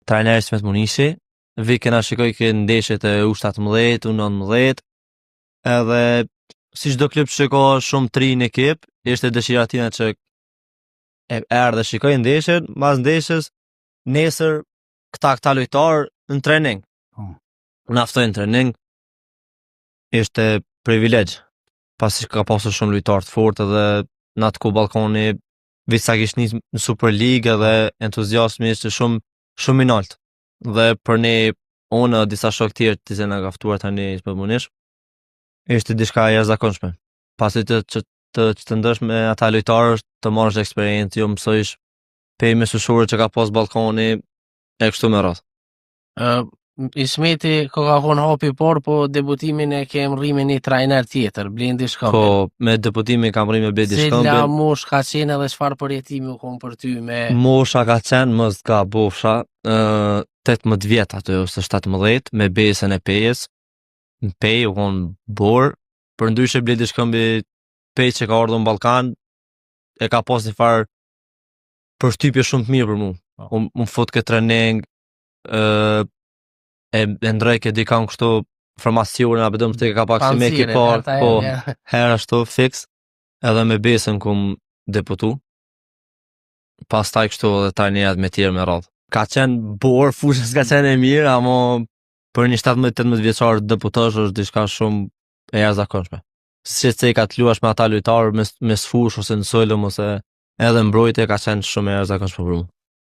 trajner Smet Munishi, vi kena shikoj kë ndeshjet e U17, U19, edhe si çdo klub shiko shumë tri në ekip, ishte dëshira tina që erdhe shikoj ndeshjen, mbas ndeshjes nesër këta lojtar në trening. Na ftojnë në trening. Ishte privilegj. Pasi ka pasur shumë lojtar të fortë dhe në atë ku balkoni visa kish nis në Super League edhe entuziasmi ishte shumë i lartë. Dhe për ne unë disa shok tjerë të zena ka ftuar tani për Munish, ishte diçka e jashtëzakonshme. Pasi të ndosh me ata lojtarë të marrësh eksperiencë, jo mësojsh pejme sushore që ka pas balkoni e kështu me radhë. Ismeti ka qenë hapi por, po debutimin e kem rri me një trajner tjetër, Blendi Shkëmbin. Po, me debutimin kam rri me Blendi Shkëmbin. Cila mosh ka qenë edhe çfarë përjetimi u kon për ty me... Mosha ka qenë, mos ka bofsha, 18 vjet aty, ose 17, me besën e pejes. Në pej u kon borë, për ndryshe Blendi Shkëmbi pej që ka ardhur në Ballkan, e ka pas një farë përshtypje shumë të mirë për mu. Unë fut këtë trening, e ndrej këtë dikan kështu formacion, a bedëm të ka pak si me ekipar, po, herë ashtu fix, edhe me besën kum deputu. Pas taj kështu edhe trajnerat me tjerë me radhë. Ka qenë borë, fushës ka qenë e mirë, amo për një 17-18 vjeçar deputosh është diçka shumë e jashtëzakonshme. Si që ka të luash me ata lojtarë me sfush ose në solëm ose edhe mbrojtje ka qenë shumë e jashtëzakonshme për mu.